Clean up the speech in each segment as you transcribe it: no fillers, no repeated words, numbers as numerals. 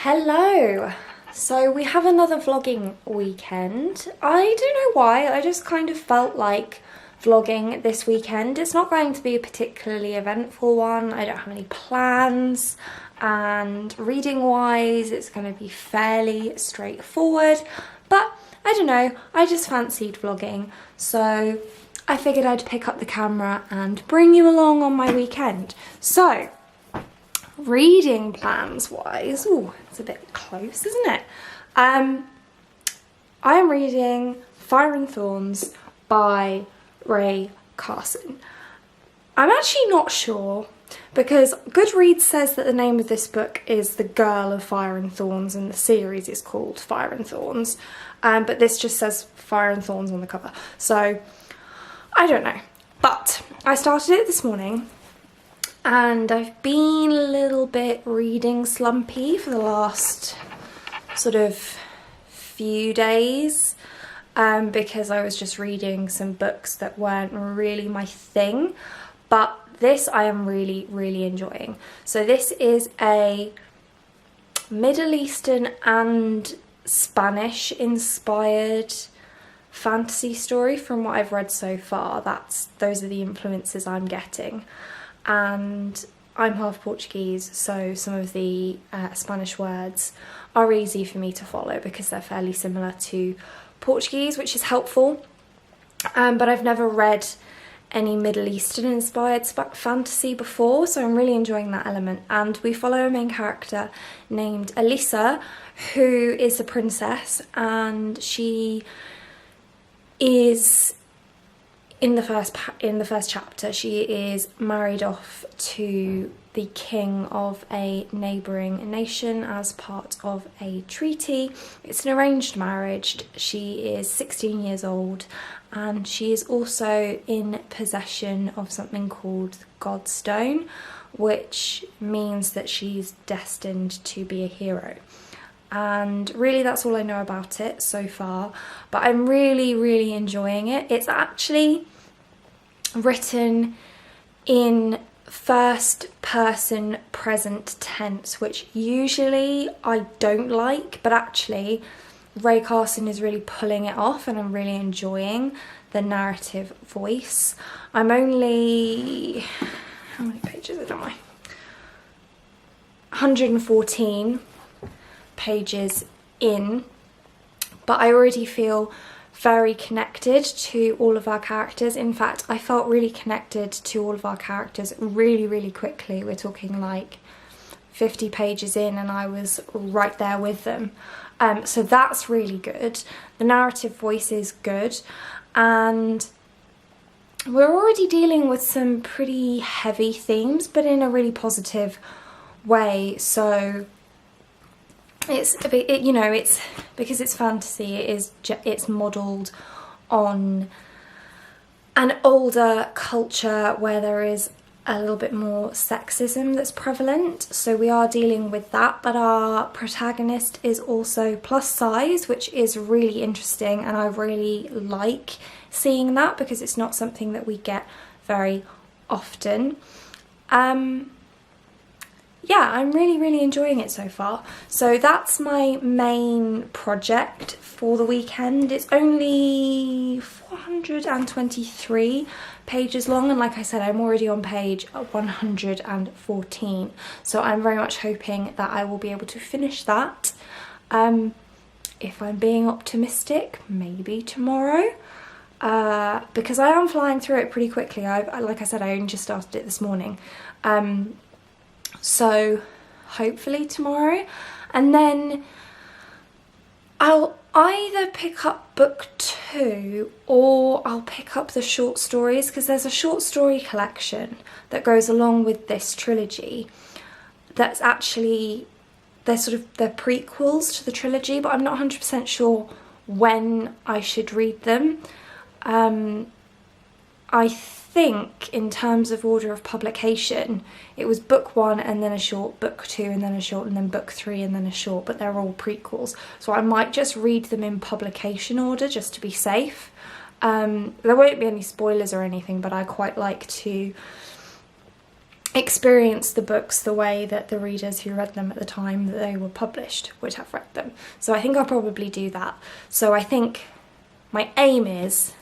Hello! So we have another vlogging weekend. I don't know why, I just kind of felt like vlogging this weekend. It's not going to be a particularly eventful one. I don't have any plans, and reading wise it's going to be fairly straightforward, but I don't know, I just fancied vlogging, so I figured I'd pick up the camera and bring you along on my weekend. So reading plans wise, oh, it's a bit close, isn't it? I am reading Fire and Thorns by Ray Carson. I'm actually not sure, because Goodreads says that the name of this book is The Girl of Fire and Thorns and the series is called Fire and Thorns, but this just says Fire and Thorns on the cover, so I don't know. But I started it this morning and I've been a little bit reading slumpy for the last sort of few days, because I was just reading some books that weren't really my thing, but this I am really enjoying. So this is a Middle Eastern and Spanish inspired fantasy story from what I've read so far. Those are the influences I'm getting. And I'm half Portuguese, so some of the Spanish words are easy for me to follow because they're fairly similar to Portuguese, which is helpful. But I've never read any Middle Eastern inspired fantasy before, so I'm really enjoying that element. And we follow a main character named Elisa, who is a princess, and she is, in the first chapter, she is married off to the king of a neighbouring nation as part of a treaty. It's an arranged marriage. She is 16 years old and she is also in possession of something called God's Stone, which means that she's destined to be a hero. And really that's all I know about it so far, but I'm really enjoying it. It's actually written in first person present tense, which usually I don't like, but actually Ray Carson is really pulling it off and I'm really enjoying the narrative voice. I'm only, how many pages am I? 114 pages in, but I already feel very connected to all of our characters. In fact, I felt really connected to all of our characters really quickly. We're talking like 50 pages in and I was right there with them. So that's really good. The narrative voice is good, and we're already dealing with some pretty heavy themes, but in a really positive way. So it's a bit, you know, it's because it's fantasy, it's modelled on an older culture where there is a little bit more sexism that's prevalent, so we are dealing with that. But our protagonist is also plus size, which is really interesting, and I really like seeing that because it's not something that we get very often. Yeah, I'm really enjoying it so far. So that's my main project for the weekend. It's only 423 pages long, and like I said, I'm already on page 114. So I'm very much hoping that I will be able to finish that. If I'm being optimistic, maybe tomorrow. Because I am flying through it pretty quickly. Like I said, I only just started it this morning. So hopefully tomorrow, and then I'll either pick up book 2 or I'll pick up the short stories, because there's a short story collection that goes along with this trilogy that's actually, they're prequels to the trilogy, but I'm not 100% sure when I should read them. I think in terms of order of publication it was book 1 and then a short, book 2 and then a short, and then book 3 and then a short, but they're all prequels, so I might just read them in publication order just to be safe. There won't be any spoilers or anything, but I quite like to experience the books the way that the readers who read them at the time that they were published would have read them. So I think I'll probably do that. So I think my aim is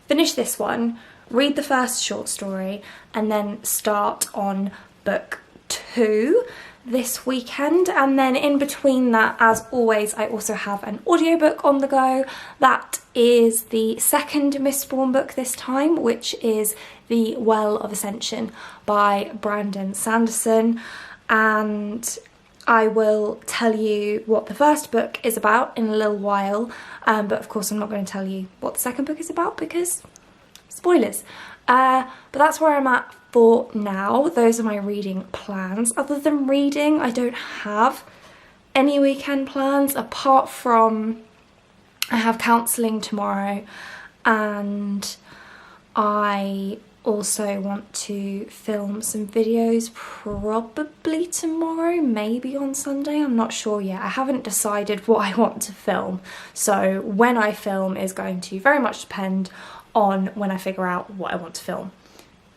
finish this one, read the first short story, and then start on book 2 this weekend. And then in between that, as always, I also have an audiobook on the go. That is the second Mistborn book this time, which is The Well of Ascension by Brandon Sanderson. And I will tell you what the first book is about in a little while, but of course I'm not going to tell you what the second book is about because spoilers. But that's where I'm at for now. Those are my reading plans. Other than reading, I don't have any weekend plans apart from I have counselling tomorrow, and I also want to film some videos probably tomorrow, maybe on Sunday, I'm not sure yet. I haven't decided what I want to film, so when I film is going to very much depend on when I figure out what I want to film,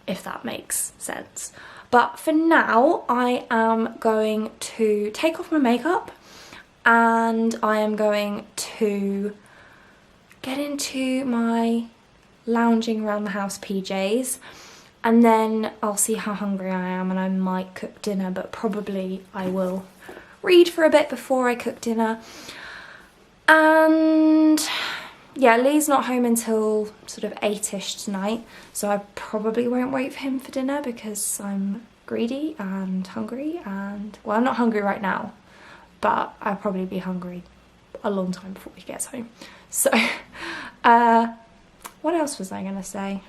if that makes sense. But for now, I am going to take off my makeup and I am going to get into my lounging around the house PJs, and then I'll see how hungry I am and I might cook dinner, but probably I will read for a bit before I cook dinner. And yeah, Lee's not home until sort of 8ish tonight, so I probably won't wait for him for dinner because I'm greedy and hungry, and well, I'm not hungry right now, but I'll probably be hungry a long time before he gets home. So what else was I going to say?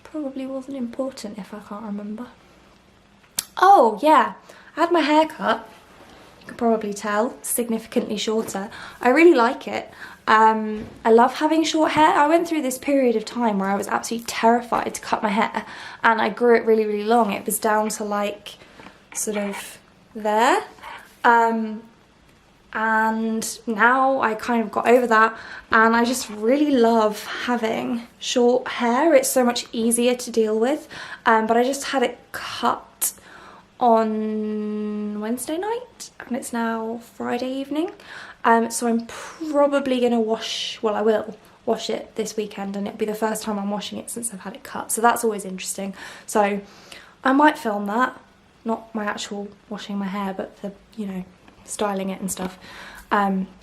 Probably wasn't important if I can't remember. Oh yeah, I had my hair cut. You can probably tell, significantly shorter. I really like it. I love having short hair. I went through this period of time where I was absolutely terrified to cut my hair, and I grew it really, really long. It was down to like sort of there. And now I kind of got over that, and I just really love having short hair. It's so much easier to deal with, but I just had it cut on Wednesday night and it's now Friday evening, so I'm probably gonna I will wash it this weekend, and it'll be the first time I'm washing it since I've had it cut, so that's always interesting. So I might film that, not my actual washing my hair, but the, you know, styling it and stuff,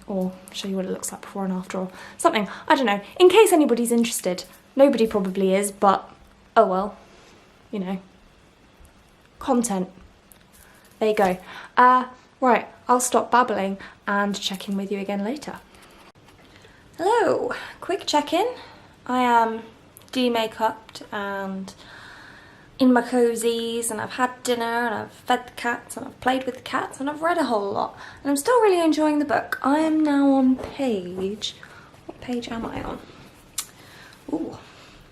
or show you what it looks like before and after or something. I don't know, in case anybody's interested. Nobody probably is, but oh well, you know, content. There you go. Right, I'll stop babbling and check in with you again later. Hello, quick check-in. I am de-makeuped and in my cozies, and I've had dinner, and I've fed the cats, and I've played with the cats, and I've read a whole lot, and I'm still really enjoying the book. I am now on what page am I on? Ooh,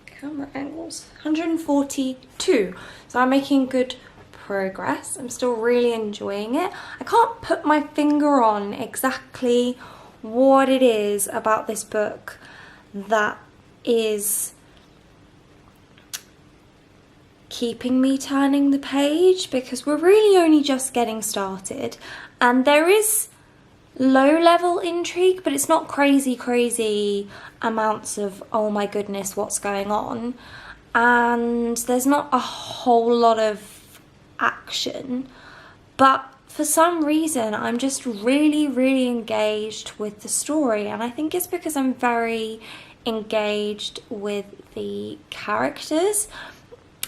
camera angles, 142, so I'm making good progress. I'm still really enjoying it. I can't put my finger on exactly what it is about this book that is keeping me turning the page, because we're really only just getting started, and there is low level intrigue, but it's not crazy amounts of oh my goodness what's going on, and there's not a whole lot of action, but for some reason I'm just really engaged with the story, and I think it's because I'm very engaged with the characters,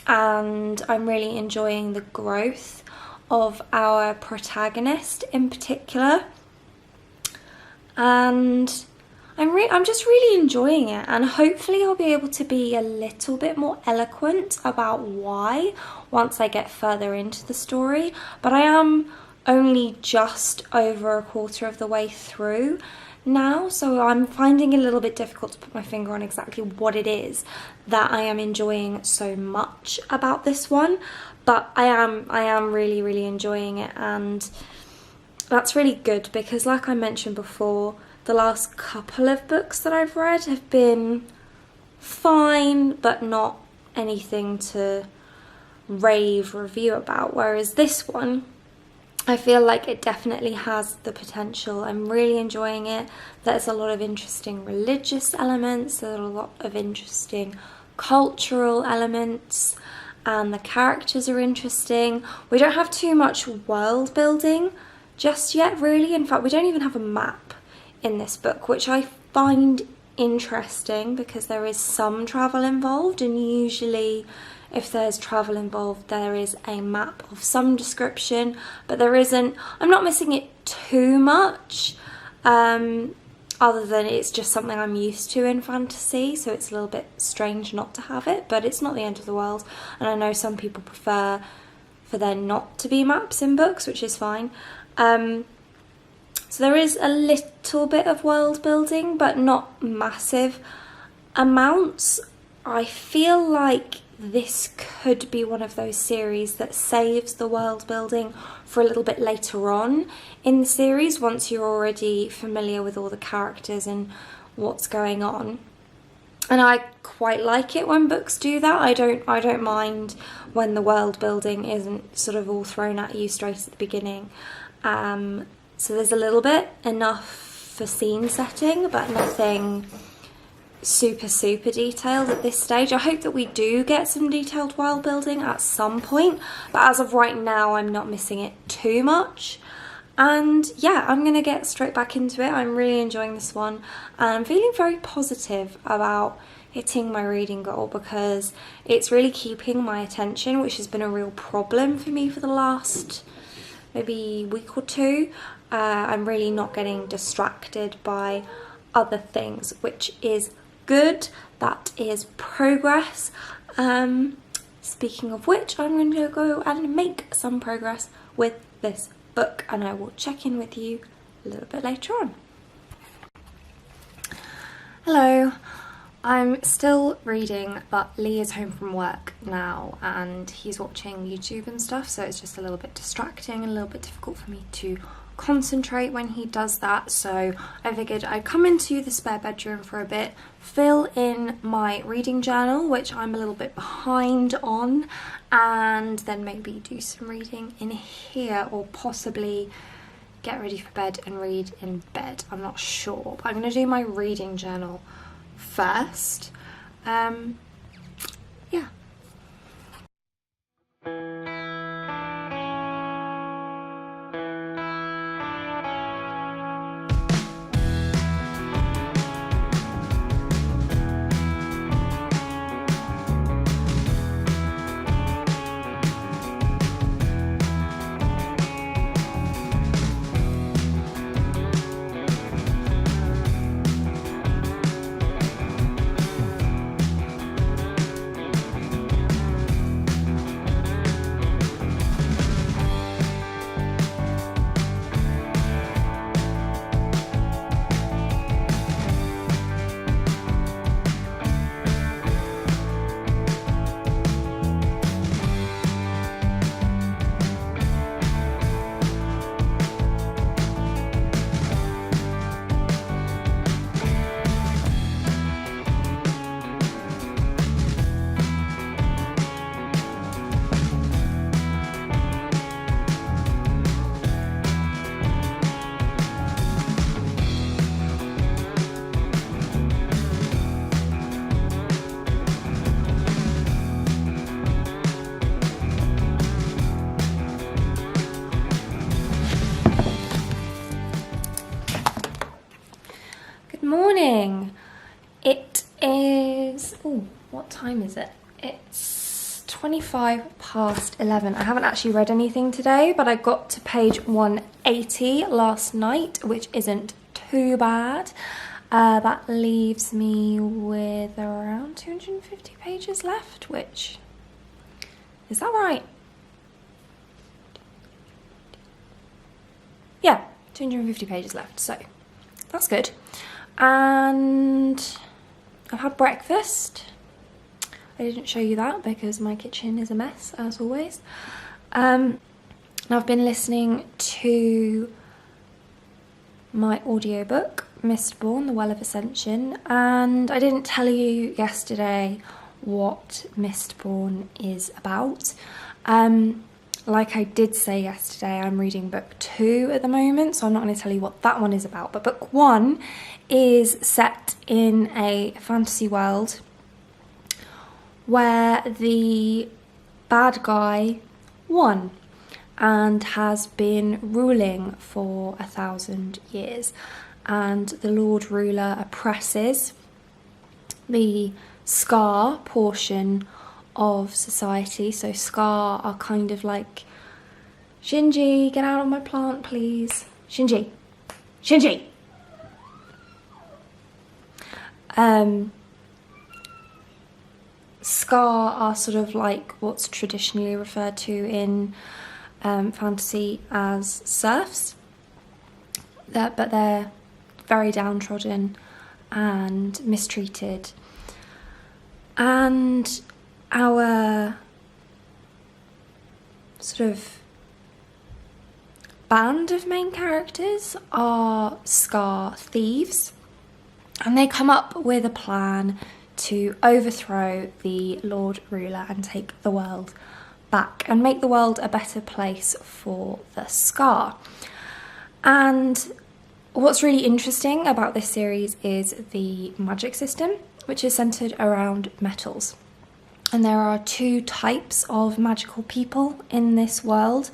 and I'm really enjoying the growth of our protagonist in particular, and I'm just really enjoying it, and hopefully I'll be able to be a little bit more eloquent about why once I get further into the story, but I am only just over a quarter of the way through now, so I'm finding it a little bit difficult to put my finger on exactly what it is that I am enjoying so much about this one, but I am really enjoying it, and that's really good, because like I mentioned before, the last couple of books that I've read have been fine, but not anything to rave review about, whereas this one, I feel like it definitely has the potential. I'm really enjoying it. There's a lot of interesting religious elements, there's a lot of interesting cultural elements, and the characters are interesting. We don't have too much world building just yet, really. In fact, we don't even have a map in this book, which I find interesting because there is some travel involved, and usually if there's travel involved there is a map of some description, but there isn't. I'm not missing it too much, other than it's just something I'm used to in fantasy, so it's a little bit strange not to have it, but it's not the end of the world. And I know some people prefer for there not to be maps in books, which is fine. So there is a little bit of world building, but not massive amounts. I feel like this could be one of those series that saves the world building for a little bit later on in the series, once you're already familiar with all the characters and what's going on. And I quite like it when books do that. I don't mind when the world building isn't sort of all thrown at you straight at the beginning. So there's a little bit, enough for scene setting, but nothing super detailed at this stage. I hope that we do get some detailed world building at some point, but as of right now I'm not missing it too much. And yeah, I'm gonna get straight back into it. I'm really enjoying this one, and I'm feeling very positive about hitting my reading goal because it's really keeping my attention, which has been a real problem for me for the last maybe week or two. I'm really not getting distracted by other things, which is good. That is progress. Speaking of which, I'm going to go and make some progress with this book, and I will check in with you a little bit later on. Hello. I'm still reading, but Lee is home from work now and he's watching YouTube and stuff, so it's just a little bit distracting and a little bit difficult for me to concentrate when he does that. So I figured I'd come into the spare bedroom for a bit, fill in my reading journal, which I'm a little bit behind on, and then maybe do some reading in here, or possibly get ready for bed and read in bed. I'm not sure, but I'm going to do my reading journal first. Yeah. Morning. It is, what time is it? It's 25 past 11. I haven't actually read anything today, but I got to page 180 last night, which isn't too bad. That leaves me with around 250 pages left, which, is that right? Yeah, 250 pages left, so that's good. And I've had breakfast. I didn't show you that because my kitchen is a mess, as always. And I've been listening to my audiobook, Mistborn, The Well of Ascension, and I didn't tell you yesterday what Mistborn is about. Like I did say yesterday, I'm reading book 2 at the moment, so I'm not going to tell you what that one is about. But book 1 is set in a fantasy world where the bad guy won and has been ruling for 1,000 years. And the Lord Ruler oppresses the Scar portion of society. So Scar are kind of like, Shinji, get out of my plant, please. Shinji. Shinji! Scar are sort of like what's traditionally referred to in fantasy as serfs. But they're very downtrodden and mistreated. And our sort of band of main characters are Scar thieves, and they come up with a plan to overthrow the Lord Ruler and take the world back and make the world a better place for the Scar. And what's really interesting about this series is the magic system, which is centered around metals. And there are 2 types of magical people in this world.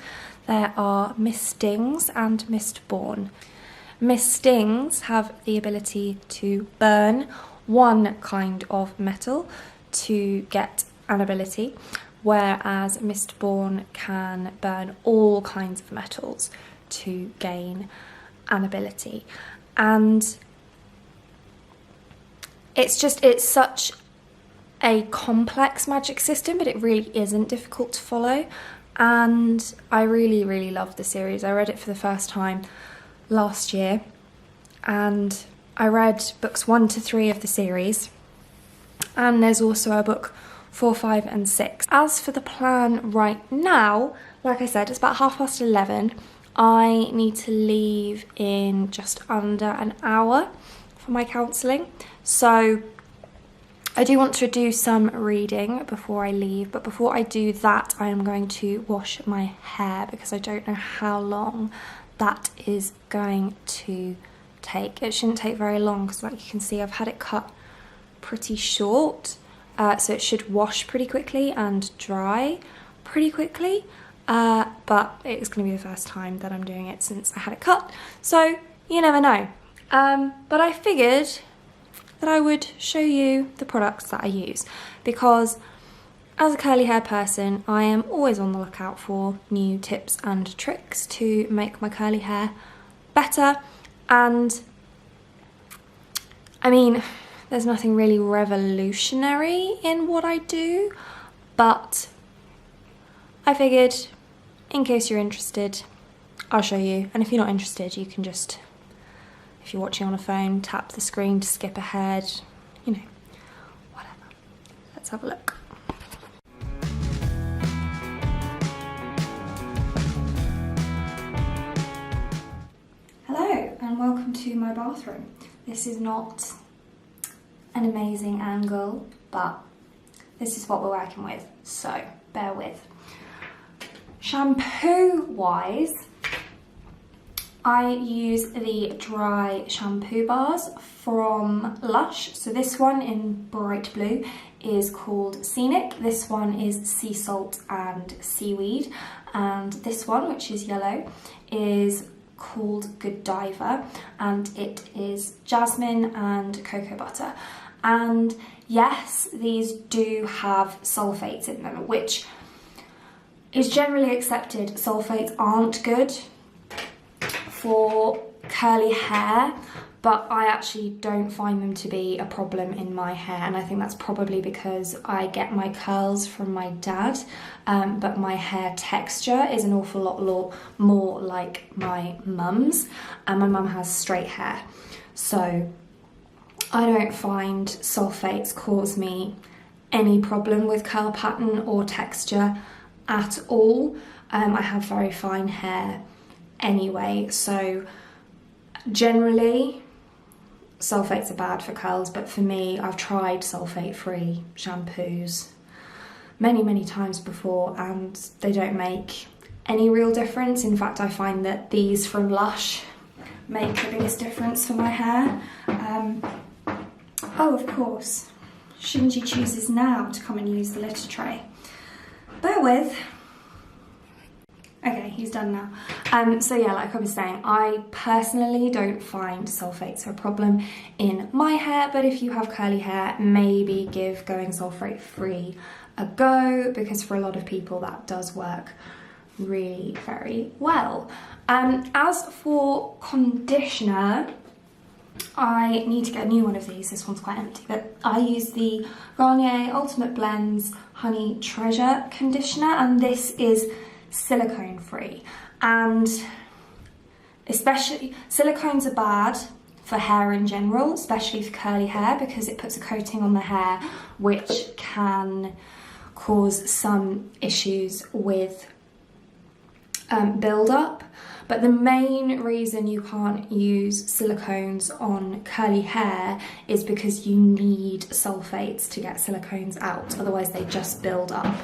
There are Mistings and Mistborn. Mistings have the ability to burn one kind of metal to get an ability, whereas Mistborn can burn all kinds of metals to gain an ability. And it's such a complex magic system, but it really isn't difficult to follow. And I really, really love the series. I read it for the first time last year, and I read books 1 to 3 of the series, and there's also a book 4, 5 and 6. As for the plan right now, like I said, it's about 11:30. I need to leave in just under an hour for my counselling, so I do want to do some reading before I leave, but before I do that, I am going to wash my hair because I don't know how long that is going to take. It shouldn't take very long because, like you can see, I've had it cut pretty short, so it should wash pretty quickly and dry pretty quickly, but it's going to be the first time that I'm doing it since I had it cut, so you never know. But I figured that I would show you the products that I use, because as a curly hair person, I am always on the lookout for new tips and tricks to make my curly hair better. And I mean, there's nothing really revolutionary in what I do, but I figured in case you're interested, I'll show you. And if you're not interested, you can just, if you're watching on a phone, tap the screen to skip ahead, you know, whatever. Let's have a look. Hello and welcome to my bathroom. This is not an amazing angle, but this is what we're working with, so bear with. Shampoo wise, I use the dry shampoo bars from Lush. So this one in bright blue is called Scenic. This one is sea salt and seaweed. And this one, which is yellow, is called Good Diver, and it is jasmine and cocoa butter. And yes, these do have sulfates in them, which is generally accepted. Sulfates aren't good for curly hair, but I actually don't find them to be a problem in my hair, and I think that's probably because I get my curls from my dad, but my hair texture is an awful lot more like my mum's, and my mum has straight hair, so I don't find sulfates cause me any problem with curl pattern or texture at all. I have very fine hair anyway, so generally sulfates are bad for curls, but for me, I've tried sulfate-free shampoos many times before, and they don't make any real difference. In fact, I find that these from Lush make the biggest difference for my hair. Oh, of course, Shinji chooses now to come and use the litter tray. Bear with. Okay, he's done now. So yeah, like I was saying, I personally don't find sulfates a problem in my hair, but if you have curly hair, maybe give going sulfate-free a go, because for a lot of people that does work really very well. As for conditioner, I need to get a new one of these. This one's quite empty, but I use the Garnier Ultimate Blends Honey Treasure conditioner, and this is silicone free, and especially silicones are bad for hair in general, especially for curly hair, because it puts a coating on the hair which can cause some issues with build-up. But the main reason you can't use silicones on curly hair is because you need sulfates to get silicones out, otherwise they just build up.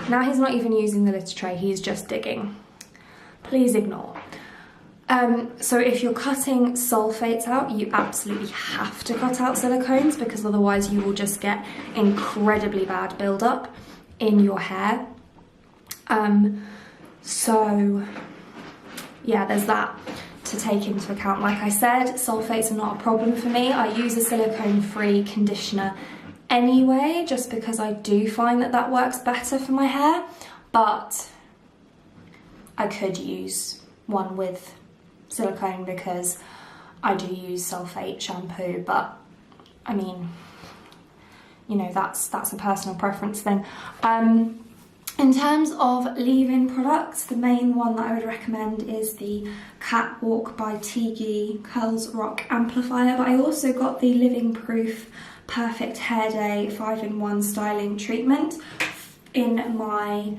Now he's not even using the litter tray, he's just digging. Please ignore. So if you're cutting sulfates out, you absolutely have to cut out silicones, because otherwise you will just get incredibly bad buildup in your hair. So yeah, there's that to take into account. Like I said, sulfates are not a problem for me. I use a silicone-free conditioner anyway, just because I do find that that works better for my hair, but I could use one with silicone because I do use sulfate shampoo, but I mean, you know, that's a personal preference thing. In terms of leave-in products, the main one that I would recommend is the Catwalk by Tigi Curls Rock Amplifier, but I also got the Living Proof Perfect Hair Day 5-in-1 styling treatment in my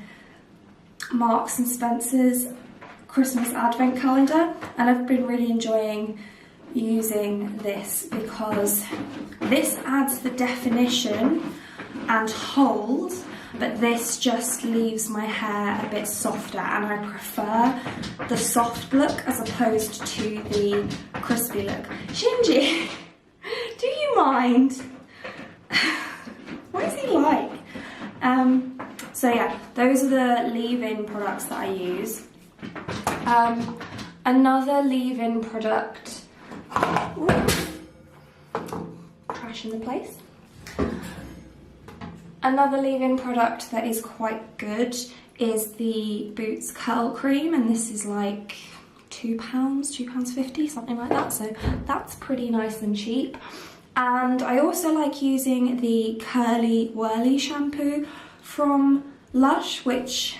Marks and Spencer's Christmas advent calendar, and I've been really enjoying using this because this adds the definition and hold, but this just leaves my hair a bit softer, and I prefer the soft look as opposed to the crispy look. Shinji, do you mind? What is he like? So yeah, those are the leave-in products that I use. Another leave-in product, trash in the place. Another leave-in product that is quite good is the Boots Curl Cream, and this is like £2, £2.50, something like that, so that's pretty nice and cheap. And I also like using the Curly Whirly shampoo from Lush, which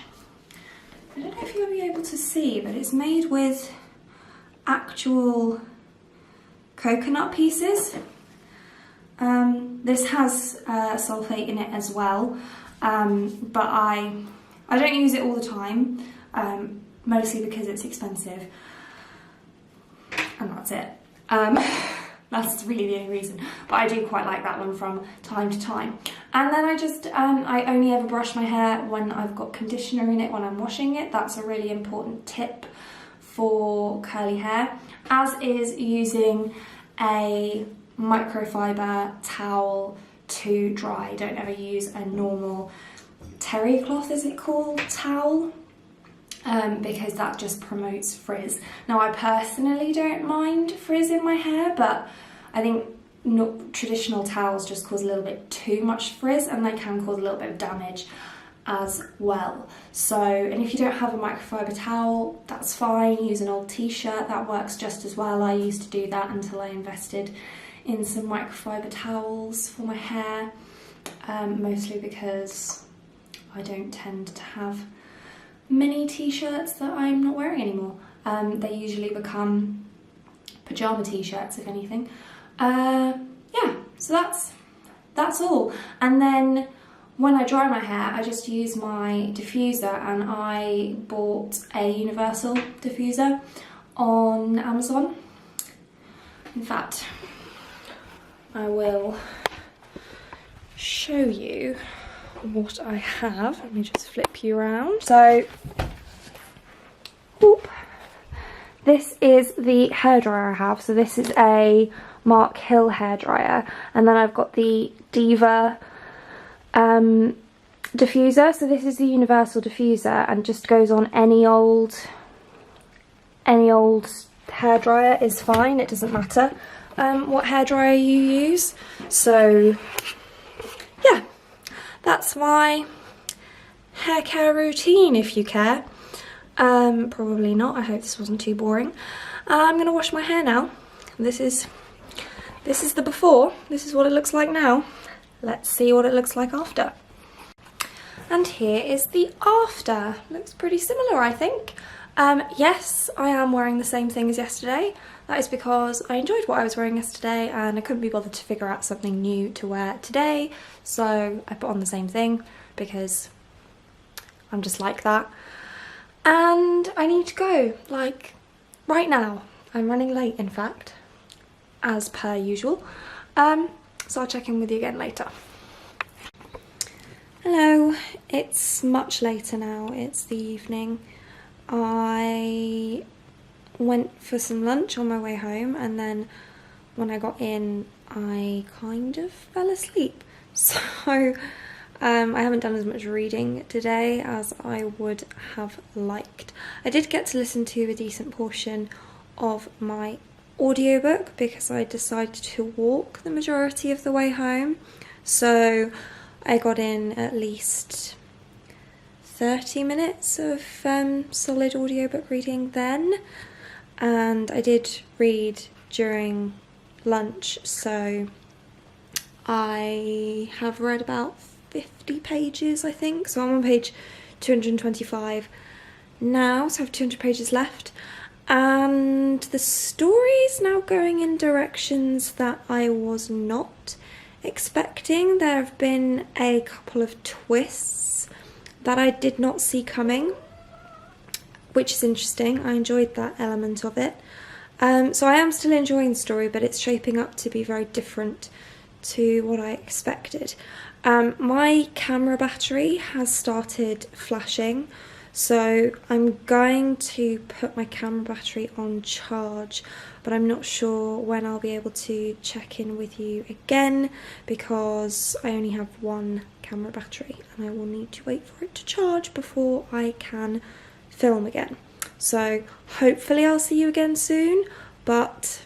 I don't know if you'll be able to see, but it's made with actual coconut pieces. This has sulfate in it as well, but I don't use it all the time, mostly because it's expensive, and that's it. That's really the only reason, but I do quite like that one from time to time. And then I only ever brush my hair when I've got conditioner in it when I'm washing it. That's a really important tip for curly hair, as is using a microfiber towel to dry. Don't ever use a normal terry cloth, is it called, towel, because that just promotes frizz. Now I personally don't mind frizz in my hair, but I think traditional towels just cause a little bit too much frizz, and they can cause a little bit of damage as well. So, and if you don't have a microfiber towel, that's fine. Use an old t-shirt, that works just as well. I used to do that until I invested in some microfiber towels for my hair, mostly because I don't tend to have many t-shirts that I'm not wearing anymore. They usually become pajama t-shirts, if anything. Yeah, so that's all. And then when I dry my hair, I just use my diffuser, and I bought a universal diffuser on Amazon. In fact, I will show you what I have. Let me just flip you around. So, whoop. This is the hairdryer I have. So this is a Mark Hill hairdryer, and then I've got the Diva diffuser. So this is the universal diffuser and just goes on any old hairdryer is fine. It doesn't matter what hairdryer you use. So yeah, that's my hair care routine if you care. Probably not. I hope this wasn't too boring. I'm gonna wash my hair now. This is the before. This is what it looks like now. Let's see what it looks like after. And here is the after. Looks pretty similar, I think. Yes, I am wearing the same thing as yesterday. That is because I enjoyed what I was wearing yesterday and I couldn't be bothered to figure out something new to wear today. So I put on the same thing because I'm just like that. And I need to go, like, right now. I'm running late, in fact, as per usual. So I'll check in with you again later. Hello, it's much later now, it's the evening. I went for some lunch on my way home, and then when I got in, I kind of fell asleep. So I haven't done as much reading today as I would have liked. I did get to listen to a decent portion of my audiobook because I decided to walk the majority of the way home. So I got in at least 30 minutes of solid audiobook reading then. And I did read during lunch, so I have read about 50 pages, I think. So I'm on page 225 now, so I have 200 pages left. And the story's now going in directions that I was not expecting. There have been a couple of twists that I did not see coming, which is interesting. I enjoyed that element of it. So I am still enjoying the story, but it's shaping up to be very different to what I expected. My camera battery has started flashing, so I'm going to put my camera battery on charge, but I'm not sure when I'll be able to check in with you again because I only have one camera battery and I will need to wait for it to charge before I can film again. So hopefully I'll see you again soon, but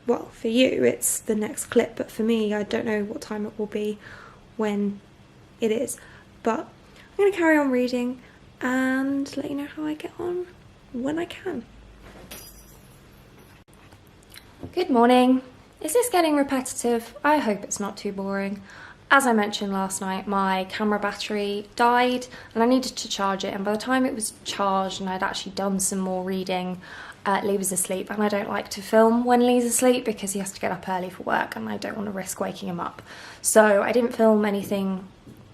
well, for you it's the next clip, but for me I don't know what time it will be when it is. But I'm going to carry on reading and let you know how I get on when I can. Good morning. Is this getting repetitive? I hope it's not too boring. As I mentioned last night, my camera battery died and I needed to charge it, and by the time it was charged and I'd actually done some more reading, Lee was asleep, and I don't like to film when Lee's asleep because he has to get up early for work and I don't want to risk waking him up. So I didn't film anything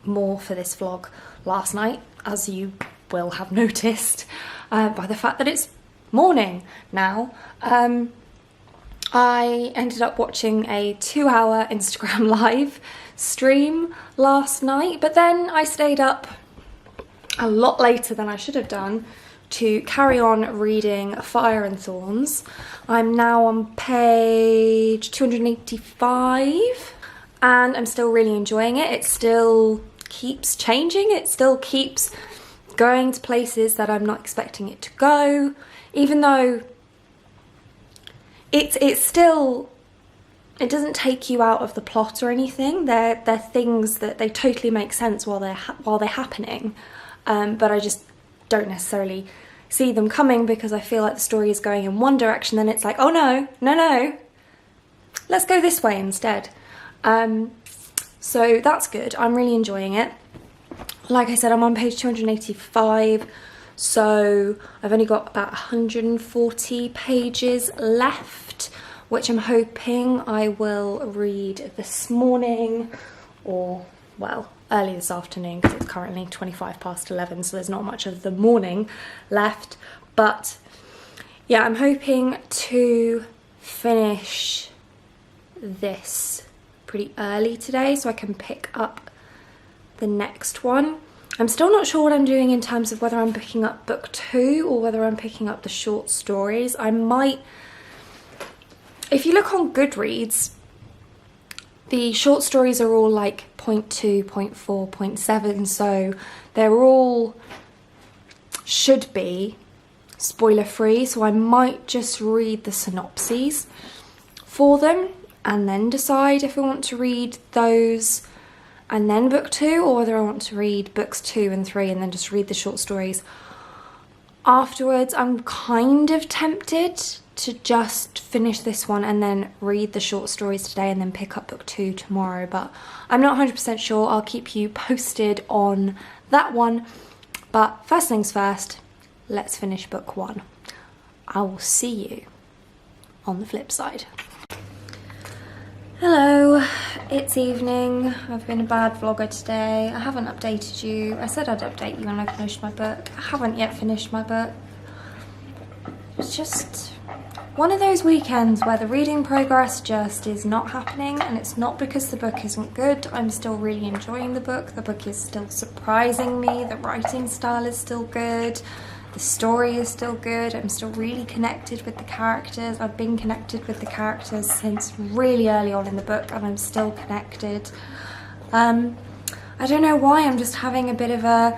more for this vlog last night, as you will have noticed by the fact that it's morning now. I ended up watching a 2-hour Instagram live stream last night, but then I stayed up a lot later than I should have done to carry on reading Fire and Thorns. I'm now on page 285 and I'm still really enjoying it. It still keeps changing, it still keeps going to places that I'm not expecting it to go, even though it's still, it doesn't take you out of the plot or anything. They're things that they totally make sense while they're happening, but I just don't necessarily see them coming because I feel like the story is going in one direction, then it's like, oh no, let's go this way instead. So that's good. I'm really enjoying it. Like I said, I'm on page 285, so I've only got about 140 pages left, which I'm hoping I will read this morning, or, well, early this afternoon, because it's currently 11:25, so there's not much of the morning left. But yeah, I'm hoping to finish this pretty early today so I can pick up the next one. I'm still not sure what I'm doing in terms of whether I'm picking up book 2 or whether I'm picking up the short stories. I might, if you look on Goodreads, the short stories are all like 0.2, 0.4, 0.7, so they're all, should be spoiler free, so I might just read the synopses for them and then decide if I want to read those and then book 2, or whether I want to read books 2 and 3 and then just read the short stories afterwards. I'm kind of tempted to just finish this one and then read the short stories today and then pick up book 2 tomorrow, but I'm not 100% sure. I'll keep you posted on that one. But first things first, let's finish book 1. I will see you on the flip side. Hello, it's evening. I've been a bad vlogger today. I haven't updated you. I said I'd update you when I finished my book. I haven't yet finished my book. It's just one of those weekends where the reading progress just is not happening, and it's not because the book isn't good. I'm still really enjoying the book. The book is still surprising me. The writing style is still good. The story is still good. I'm still really connected with the characters. I've been connected with the characters since really early on in the book, and I'm still connected. I don't know why, I'm just having a bit of a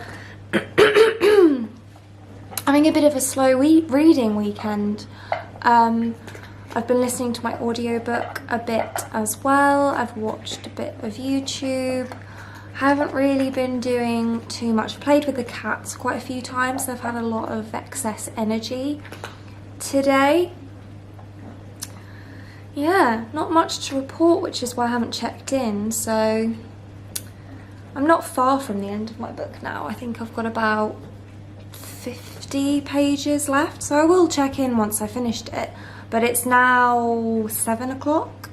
slow reading weekend. I've been listening to my audiobook a bit as well. I've watched a bit of YouTube. Haven't really been doing too much. Played with the cats quite a few times, so I've had a lot of excess energy today. Yeah, not much to report, which is why I haven't checked in. So I'm not far from the end of my book now. I think I've got about 50 pages left, so I will check in once I finished it. But it's now 7 o'clock,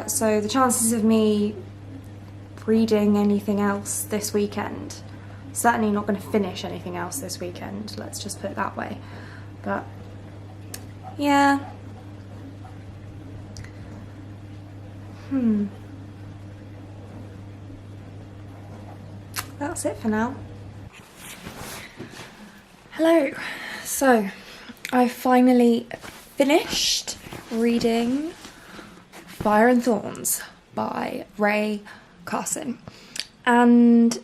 so the chances of me reading anything else this weekend, certainly not going to finish anything else this weekend, let's just put it that way. But yeah, that's it for now. Hello, so I finally finished reading Fire and Thorns by Ray Carson. And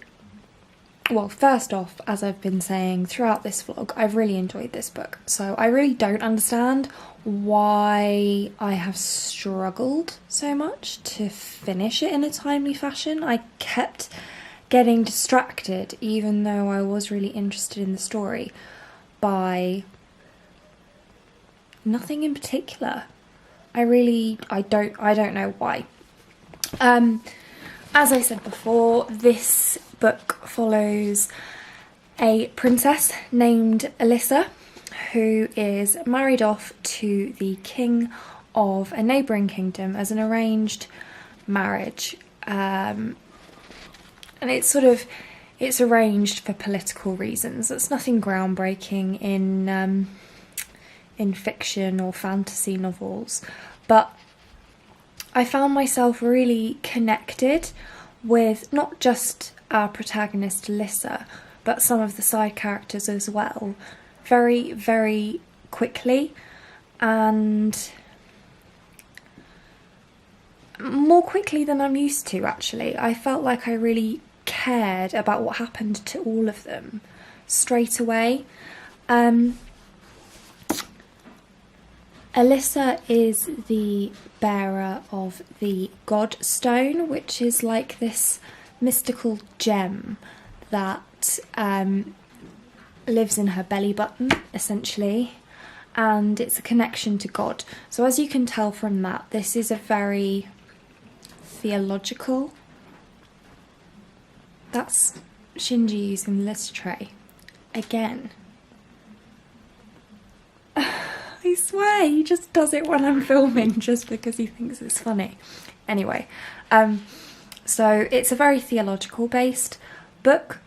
well, first off, as I've been saying throughout this vlog, I've really enjoyed this book. So I really don't understand why I have struggled so much to finish it in a timely fashion. I kept getting distracted, even though I was really interested in the story, by nothing in particular. I don't know why. As I said before, this book follows a princess named Alyssa, who is married off to the king of a neighbouring kingdom as an arranged marriage. And it's arranged for political reasons. It's nothing groundbreaking in fiction or fantasy novels, but I found myself really connected with not just our protagonist Alyssa, but some of the side characters as well, very, very quickly, and more quickly than I'm used to, actually. I felt like I really cared about what happened to all of them straight away. Alyssa is the bearer of the God Stone, which is like this mystical gem that lives in her belly button, essentially, and it's a connection to God. So as you can tell from that, this is a very theological... That's Shinji using the litter tray. Again. I swear, he just does it when I'm filming just because he thinks it's funny. Anyway, so it's a very theological based book,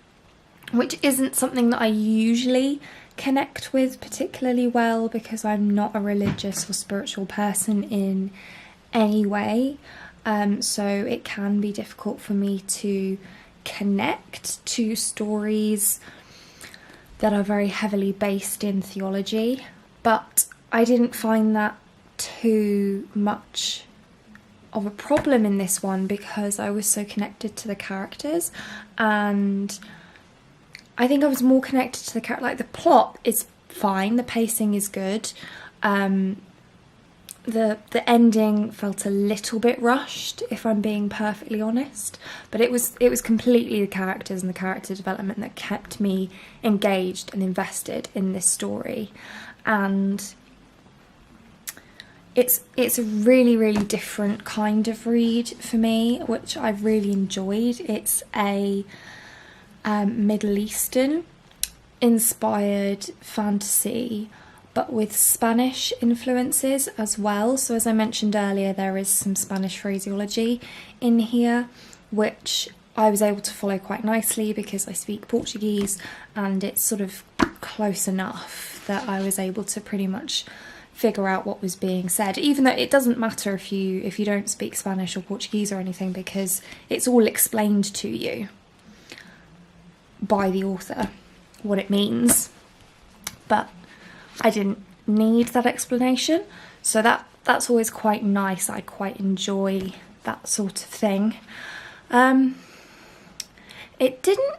which isn't something that I usually connect with particularly well because I'm not a religious or spiritual person in any way. So it can be difficult for me to connect to stories that are very heavily based in theology, but I didn't find that too much of a problem in this one because I was so connected to the characters, and I think I was more connected to the character. Like, the plot is fine, the pacing is good. The ending felt a little bit rushed, if I'm being perfectly honest, but it was completely the characters and the character development that kept me engaged and invested in this story. And it's a really, really different kind of read for me, which I've really enjoyed. It's a Middle Eastern inspired fantasy, but with Spanish influences as well. So as I mentioned earlier, there is some Spanish phraseology in here, which I was able to follow quite nicely because I speak Portuguese, and it's sort of close enough that I was able to pretty much figure out what was being said, even though it doesn't matter if you don't speak Spanish or Portuguese or anything, because it's all explained to you by the author what it means. But I didn't need that explanation, so that's always quite nice. I quite enjoy that sort of thing. It didn't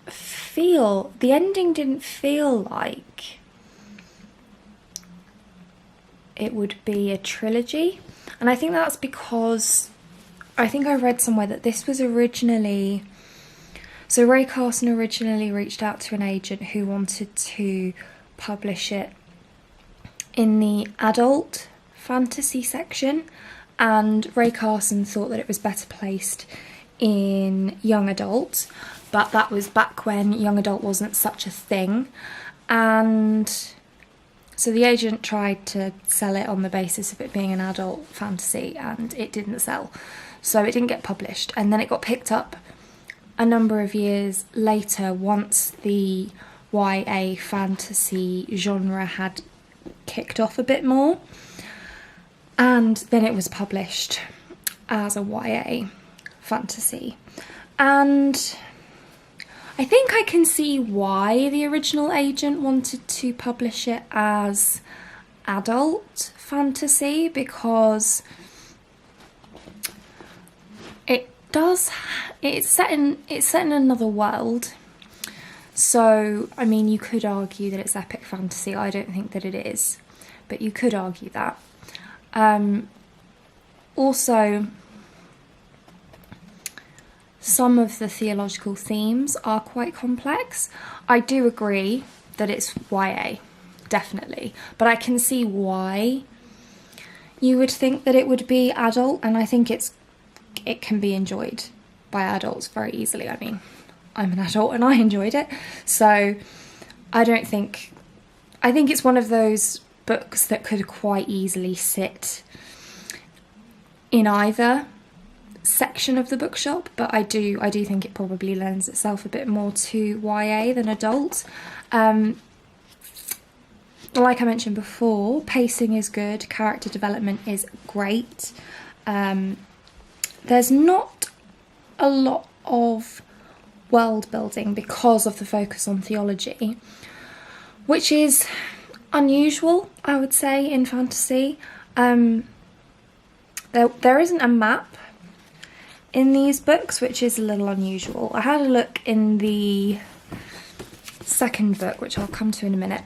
feel, the ending didn't feel like it would be a trilogy, and I think that's because I think I read somewhere that this was originally, so Ray Carson originally reached out to an agent who wanted to publish it in the adult fantasy section, and Ray Carson thought that it was better placed in young adult, but that was back when young adult wasn't such a thing, and so the agent tried to sell it on the basis of it being an adult fantasy, and it didn't sell, so it didn't get published. And then it got picked up a number of years later once the YA fantasy genre had kicked off a bit more, and then it was published as a YA fantasy. And I think I can see why the original agent wanted to publish it as adult fantasy, because it's set in another world. So, I mean, you could argue that it's epic fantasy. I don't think that it is, but you could argue that. Also, some of the theological themes are quite complex. I do agree that it's YA, definitely, but I can see why you would think that it would be adult, and I think it can be enjoyed by adults very easily. I mean, I'm an adult and I enjoyed it, so I think it's one of those books that could quite easily sit in either section of the bookshop, but I do think it probably lends itself a bit more to YA than adult. Like I mentioned before, pacing is good, character development is great. There's not a lot of world building because of the focus on theology, which is unusual, I would say, in fantasy. There isn't a map in these books, which is a little unusual. I had a look in the second book, which I'll come to in a minute,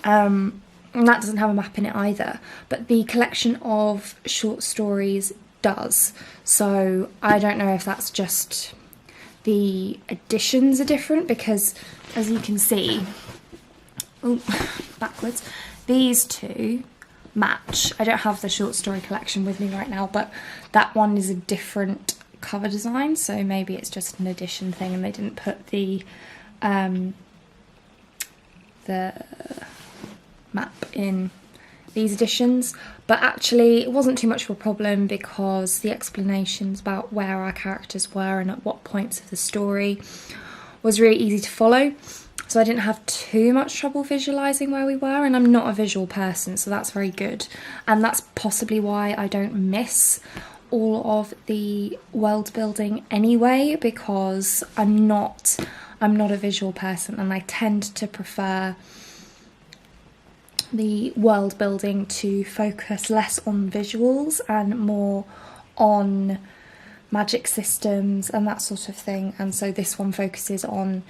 and that doesn't have a map in it either, but the collection of short stories does. So I don't know if that's just the editions are different, because as you can see, backwards, these two match. I don't have the short story collection with me right now, but that one is a different cover design, so maybe it's just an edition thing and they didn't put the map in these editions. But actually it wasn't too much of a problem, because the explanations about where our characters were and at what points of the story was really easy to follow. so I didn't have too much trouble visualising where we were, and I'm not a visual person, so that's very good. And that's possibly why I don't miss all of the world building anyway, because I'm not a visual person, and I tend to prefer the world building to focus less on visuals and more on magic systems and that sort of thing. And so this one focuses on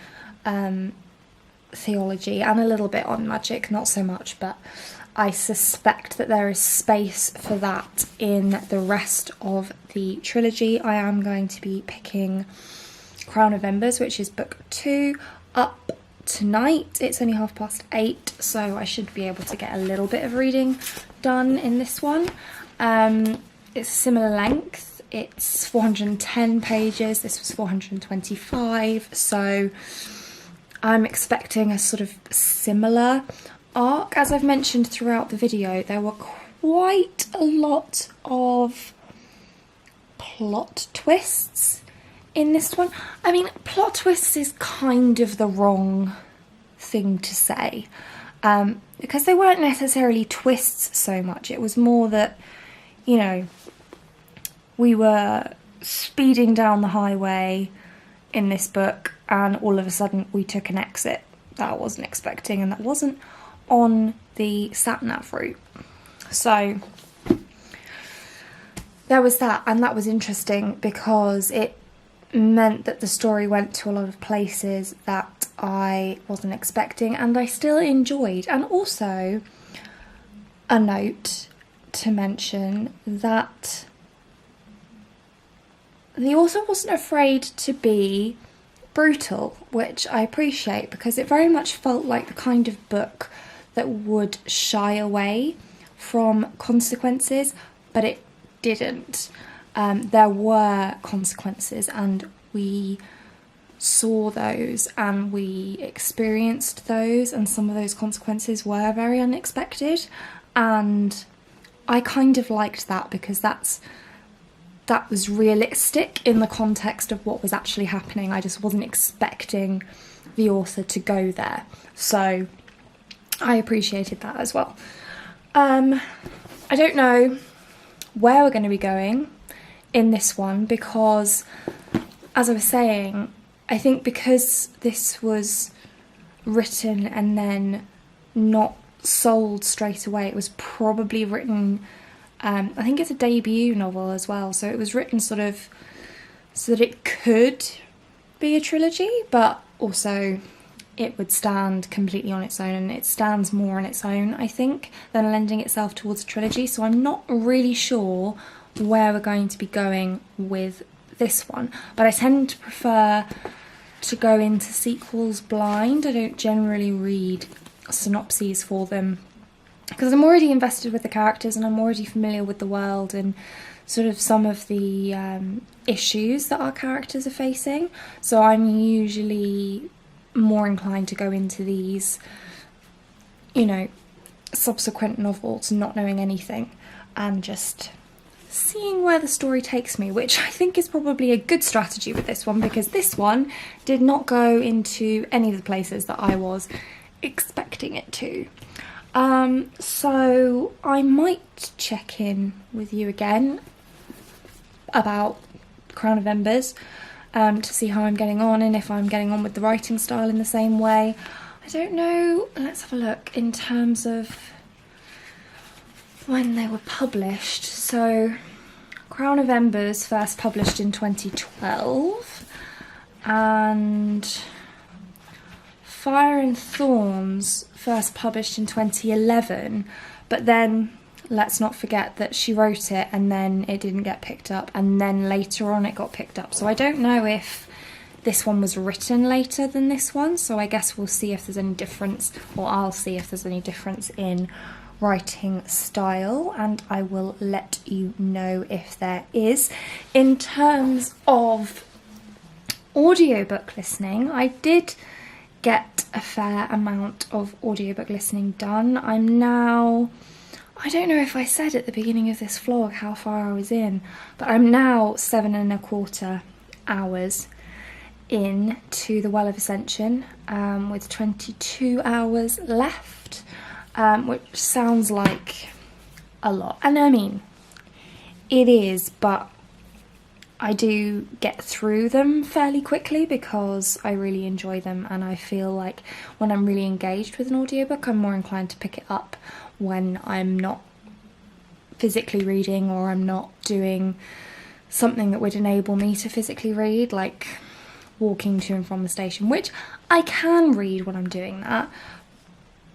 theology and a little bit on magic, not so much, but I suspect that there is space for that in the rest of the trilogy. I am going to be picking Crown of Embers, which is book 2, up tonight. It's only 8:30, so I should be able to get a little bit of reading done in this one. It's similar length. It's 410 pages. This was 425, so I'm expecting a sort of similar arc. As I've mentioned throughout the video, there were quite a lot of plot twists in this one. I mean, plot twists is kind of the wrong thing to say, because they weren't necessarily twists so much. It was more that, you know, we were speeding down the highway in this book and all of a sudden we took an exit that I wasn't expecting, and that wasn't on the sat-nav route. So there was that, and that was interesting because it meant that the story went to a lot of places that I wasn't expecting and I still enjoyed. And also a note to mention that the author wasn't afraid to be brutal, which I appreciate, because it very much felt like the kind of book that would shy away from consequences, but it didn't. There were consequences and we saw those and we experienced those, and some of those consequences were very unexpected, and I kind of liked that because that was realistic in the context of what was actually happening. I just wasn't expecting the author to go there, so I appreciated that as well. I don't know where we're going to be going in this one because, as I was saying, I think because this was written and then not sold straight away, it was probably written, I think it's a debut novel as well, so it was written sort of so that it could be a trilogy, but also it would stand completely on its own, and it stands more on its own, I think, than lending itself towards a trilogy. So I'm not really sure where we're going to be going with this one, but I tend to prefer to go into sequels blind. I don't generally read synopses for them because I'm already invested with the characters and I'm already familiar with the world and sort of some of the issues that our characters are facing. So I'm usually more inclined to go into these, you know, subsequent novels not knowing anything and just seeing where the story takes me, which I think is probably a good strategy with this one, because this one did not go into any of the places that I was expecting it to. So I might check in with you again about Crown of Embers to see how I'm getting on and if I'm getting on with the writing style in the same way. I don't know, let's have a look in terms of when they were published. So Crown of Embers first published in 2012 and Fire and Thorns first published in 2011, but then let's not forget that she wrote it and then it didn't get picked up, and then later on it got picked up. So I don't know if this one was written later than this one, so I guess we'll see if there's any difference, or I'll see if there's any difference in writing style, and I will let you know if there is. In terms of audiobook listening, I did get a fair amount of audiobook listening done. I'm now, I don't know if I said at the beginning of this vlog how far I was in, but I'm now 7.25 hours in to the Well of Ascension with 22 hours left, which sounds like a lot. And I mean, it is, but I do get through them fairly quickly because I really enjoy them, and I feel like when I'm really engaged with an audiobook, I'm more inclined to pick it up when I'm not physically reading or I'm not doing something that would enable me to physically read, like walking to and from the station, which I can read when I'm doing that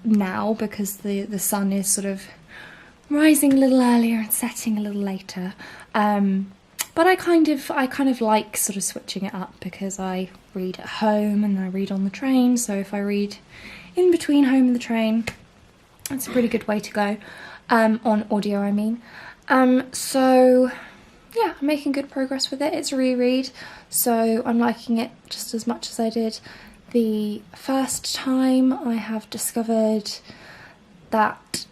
now because the sun is sort of rising a little earlier and setting a little later. But I kind of like sort of switching it up because I read at home and I read on the train. So if I read in between home and the train, it's a pretty good way to go, on audio I mean. So yeah, I'm making good progress with it. It's a reread, so I'm liking it just as much as I did the first time. I have discovered that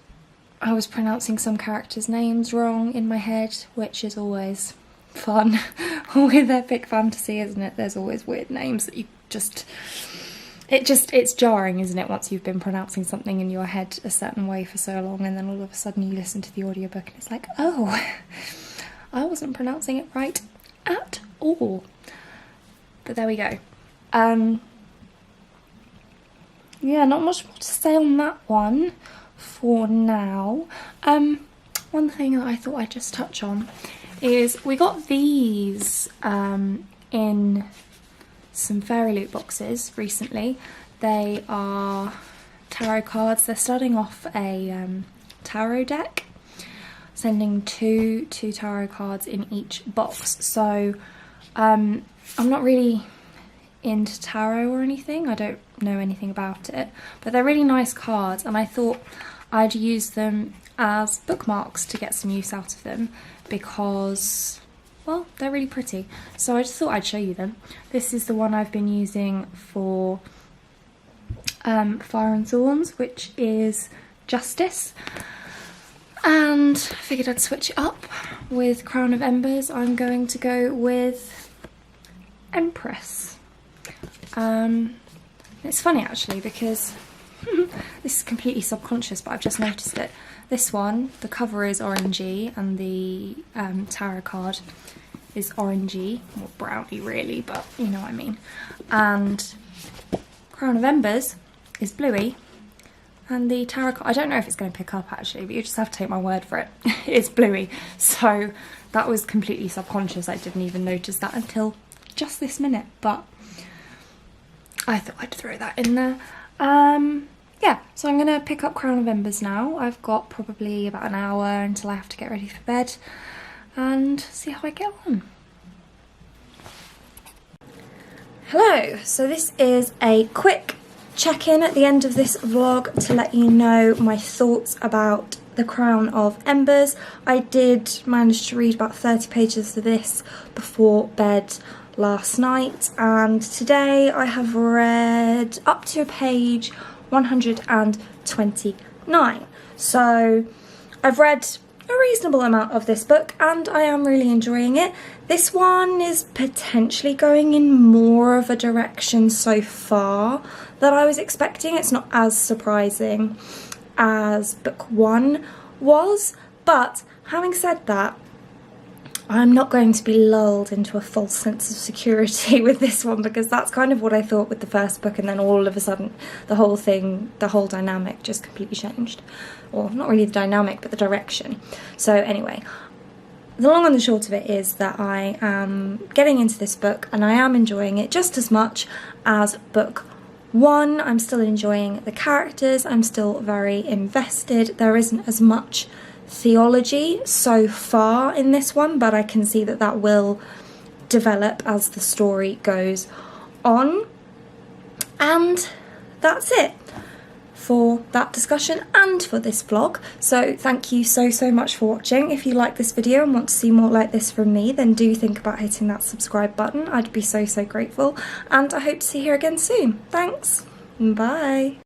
I was pronouncing some characters' names wrong in my head, which is always fun with epic fantasy, isn't it? There's always weird names that you it's jarring, isn't it, once you've been pronouncing something in your head a certain way for so long and then all of a sudden you listen to the audiobook and it's like, oh, I wasn't pronouncing it right at all. But there we go. Yeah, not much more to say on that one for now. One thing that I thought I'd just touch on is we got these in some Fairy Loot boxes recently. They are tarot cards. They're starting off a tarot deck, sending two tarot cards in each box. So I'm not really into tarot or anything. I don't know anything about it, but they're really nice cards, and I thought I'd use them as bookmarks to get some use out of them because, well, they're really pretty. So I just thought I'd show you them. This is the one I've been using for Fire and Thorns, which is Justice. And I figured I'd switch it up with Crown of Embers. I'm going to go with Empress. It's funny actually because this is completely subconscious, but I've just noticed it. This one, the cover is orangey and the tarot card is orangey, or browny really, but you know what I mean. And Crown of Embers is bluey, and the tarot card, I don't know if it's going to pick up actually, but you just have to take my word for it. It's bluey. So that was completely subconscious. I didn't even notice that until just this minute, but I thought I'd throw that in there. Yeah, so I'm going to pick up Crown of Embers now. I've got probably about an hour until I have to get ready for bed and see how I get on. Hello, so this is a quick check-in at the end of this vlog to let you know my thoughts about the Crown of Embers. I did manage to read about 30 pages of this before bed last night, and today I have read up to page 129. So I've read a reasonable amount of this book and I am really enjoying it. This one is potentially going in more of a direction so far that I was expecting. It's not as surprising as book one was, but having said that, I'm not going to be lulled into a false sense of security with this one, because that's kind of what I thought with the first book, and then all of a sudden the whole thing, the whole dynamic just completely changed. Or not really the dynamic, but the direction. So anyway, the long and the short of it is that I am getting into this book and I am enjoying it just as much as book one. I'm still enjoying the characters, I'm still very invested. There isn't as much theology so far in this one, but I can see that that will develop as the story goes on. And that's it for that discussion and for this vlog. So thank you so much for watching. If you like this video and want to see more like this from me, then do think about hitting that subscribe button. I'd be so grateful, and I hope to see you here again soon. Thanks, bye.